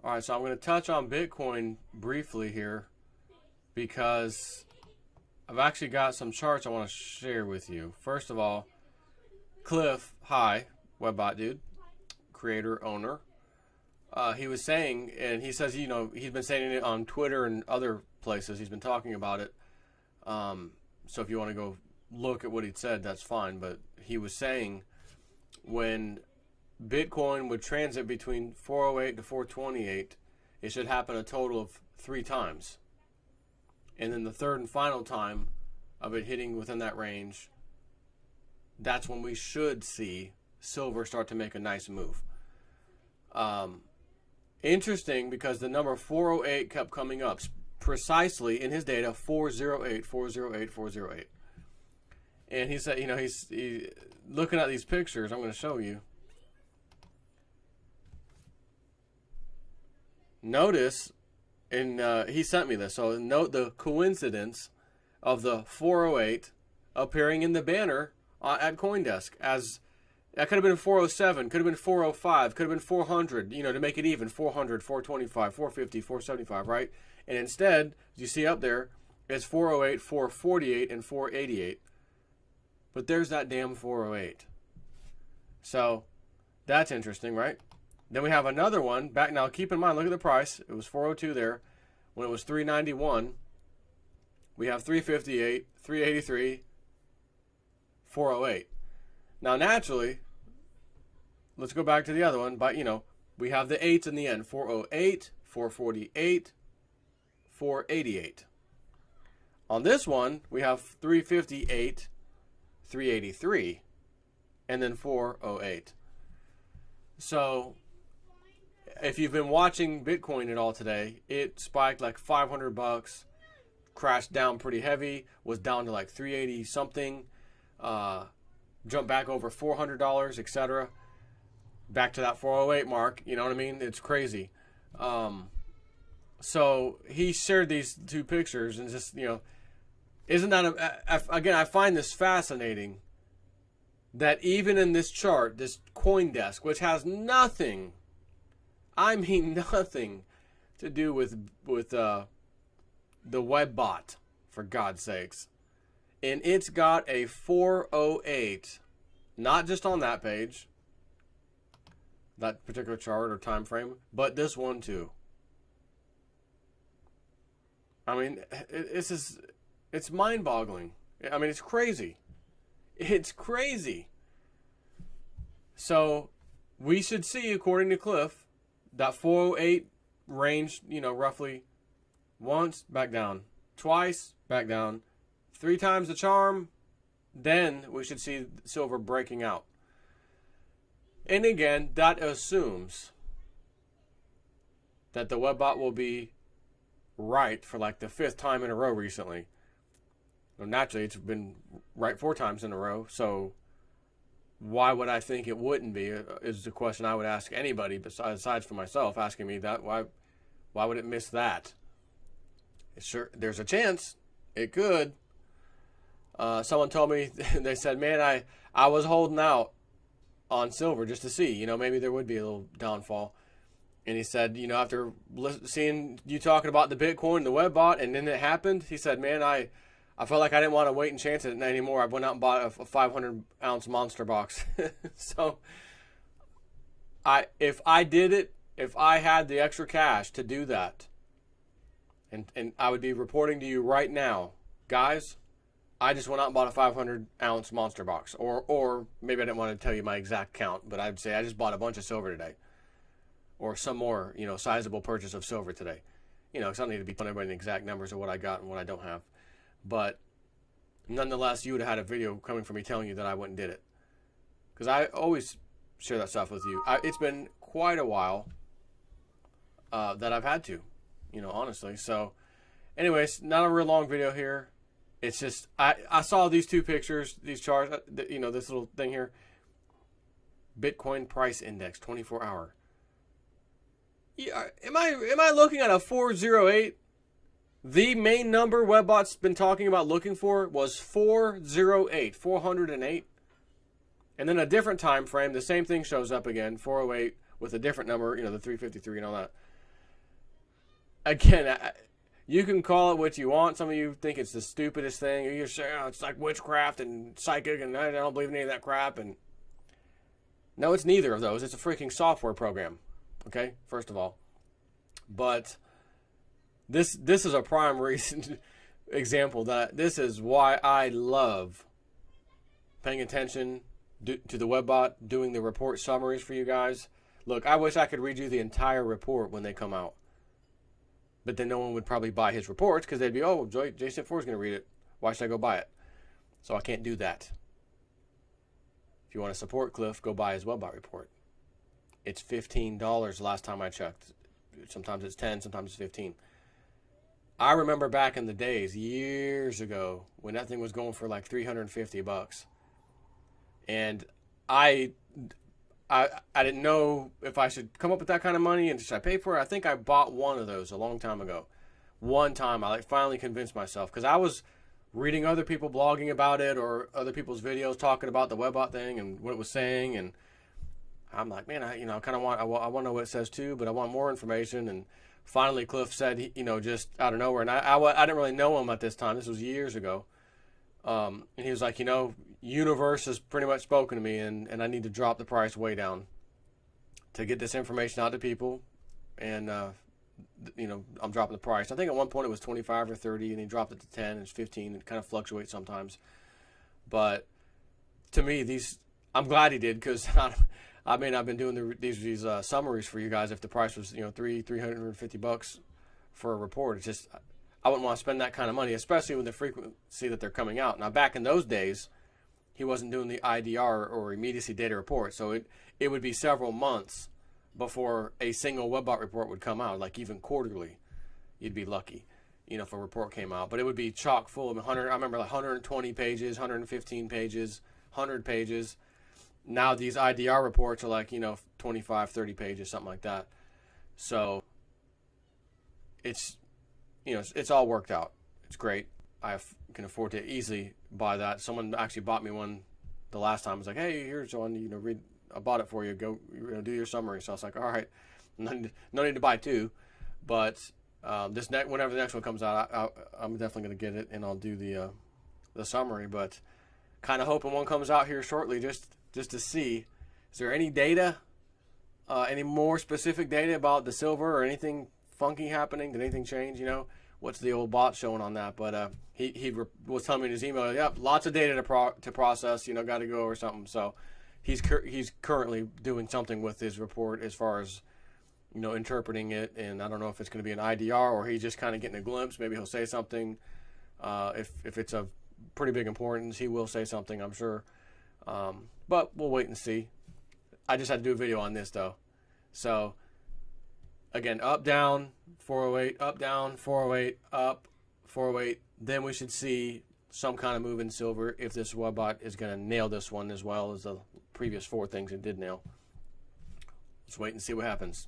All right, so I'm going to touch on Bitcoin briefly here because I've actually got some charts I want to share with you. First of all, Cliff, hi, WebBot dude, creator, owner. He was saying, and he says, he's been saying it on Twitter and other places. He's been talking about it. So if you want to go look at what he said, that's fine. But he was saying when Bitcoin would transit between 408 to 428, it should happen a total of 3 times. And then the third and final time of it hitting within that range, that's when we should see silver start to make a nice move. Interesting because the number 408 kept coming up precisely in his data, 408, 408, 408. And he said, he's looking at these pictures. I'm going to show you. Notice, and he sent me this, so note the coincidence of the 408 appearing in the banner at CoinDesk as that could have been 407, could have been 405, could have been 400, to make it even, 400, 425, 450, 475, right? And instead, as you see up there, it's 408, 448, and 488. But there's that damn 408. So that's interesting, right? Then we have another one back now. Keep in mind, look at the price. It was 402 there when it was 391. We have 358, 383, 408. Now, naturally, let's go back to the other one. But, we have the 8s in the end. 408, 448, 488. On this one, we have 358, 383, and then 408. So, if you've been watching Bitcoin at all today, it spiked like $500, crashed down pretty heavy, was down to like 380 something, jumped back over $400, etc. Back to that 408 mark, you know what I mean? It's crazy. So he shared these 2 pictures and just, isn't that, again, I find this fascinating that even in this chart, this CoinDesk, which has nothing, I mean nothing to do with the WebBot, for God's sakes. And it's got a 408, not just on that page, that particular chart or time frame, but this one too. I mean, it's mind-boggling. I mean, it's crazy. It's crazy. So we should see, according to Cliff, that 408 range, roughly once, back down, twice, back down, 3 times the charm, then we should see silver breaking out. And again, that assumes that the WebBot will be right for like the 5th time in a row recently. Well, naturally, it's been right 4 times in a row, so why would I think it wouldn't be is the question I would ask anybody besides for myself, asking me that. Why would it miss that? Sure, there's a chance. It could. Someone told me, they said, man, I was holding out on silver just to see, maybe there would be a little downfall. And he said, after seeing you talking about the Bitcoin, the WebBot, and then it happened, he said, man, I felt like I didn't want to wait and chance it anymore. I went out and bought a 500-ounce monster box. So if I did it, if I had the extra cash to do that, and I would be reporting to you right now, guys, I just went out and bought a 500-ounce monster box. Or maybe I didn't want to tell you my exact count, but I'd say I just bought a bunch of silver today. Or some more, sizable purchase of silver today. Because I don't need to be telling everybody the exact numbers of what I got and what I don't have. But nonetheless, you would have had a video coming from me telling you that I went and did it. Because I always share that stuff with you. It's been quite a while that I've had to, honestly. So, anyways, not a real long video here. It's just, I saw these 2 pictures, these charts, this little thing here. Bitcoin price index, 24 hour. Yeah, am I looking at a 408? The main number WebBot's been talking about looking for was 408, 408. And then a different time frame, the same thing shows up again, 408 with a different number, the 353 and all that. again, you can call it what you want. Some of you think it's the stupidest thing. You're saying, oh, it's like witchcraft and psychic, and I don't believe in any of that crap. And no, it's neither of those. It's a freaking software program. Okay, first of all. But this is a prime reason example that this is why I love paying attention to the WebBot, doing the report summaries for you guys. Look, I wish I could read you the entire report when they come out. But then no one would probably buy his reports because they'd be, oh, Jason 4 is going to read it. Why should I go buy it? So I can't do that. If you want to support Cliff, go buy his WebBot report. It's $15 last time I checked. Sometimes it's 10, sometimes it's 15. I remember back in the days, years ago, when that thing was going for like $350. And I didn't know if I should come up with that kind of money and should I pay for it. I think I bought one of those a long time ago. One time I finally convinced myself because I was reading other people blogging about it or other people's videos talking about the WebBot thing and what it was saying, and I'm like, man, I kind of want to know what it says too, but I want more information. And finally Cliff said, just out of nowhere, and I didn't really know him at this time. This was years ago. And he was like, universe has pretty much spoken to me, and I need to drop the price way down to get this information out to people. And, I'm dropping the price. I think at one point it was 25 or 30, and he dropped it to 10 and it's 15. It kind of fluctuates sometimes. But to me, I'm glad he did, because I've been doing these summaries for you guys. If the price was, $350 for a report, it's just, I wouldn't want to spend that kind of money, especially with the frequency that they're coming out. Now, back in those days, he wasn't doing the IDR or immediacy data report, so it would be several months before a single WebBot report would come out, like even quarterly. You'd be lucky, if a report came out. But it would be chock full of I remember like 120 pages, 115 pages, 100 pages. Now these IDR reports are like, 25, 30 pages, something like that. So it's all worked out. It's great. I can afford to easily buy that. Someone actually bought me one the last time. I was like, hey, here's one, I bought it for you. Go do your summary. So I was like, all right, no need to buy two. But whenever the next one comes out, I'm definitely going to get it, and I'll do the summary. But kind of hoping one comes out here shortly just to see, is there any data, any more specific data about the silver or anything funky happening? Did anything change? What's the old bot showing on that? But he was telling me in his email, yep, lots of data to process, got to go or something. So he's currently doing something with his report as far as, interpreting it. And I don't know if it's going to be an IDR or he's just kind of getting a glimpse. Maybe he'll say something. If it's of pretty big importance, he will say something, I'm sure. But we'll wait and see. I just had to do a video on this though. So again, up, down, 408, up, down, 408, up, 408. Then we should see some kind of move in silver if this WebBot is going to nail this one as well as the previous four things it did nail. Let's wait and see what happens.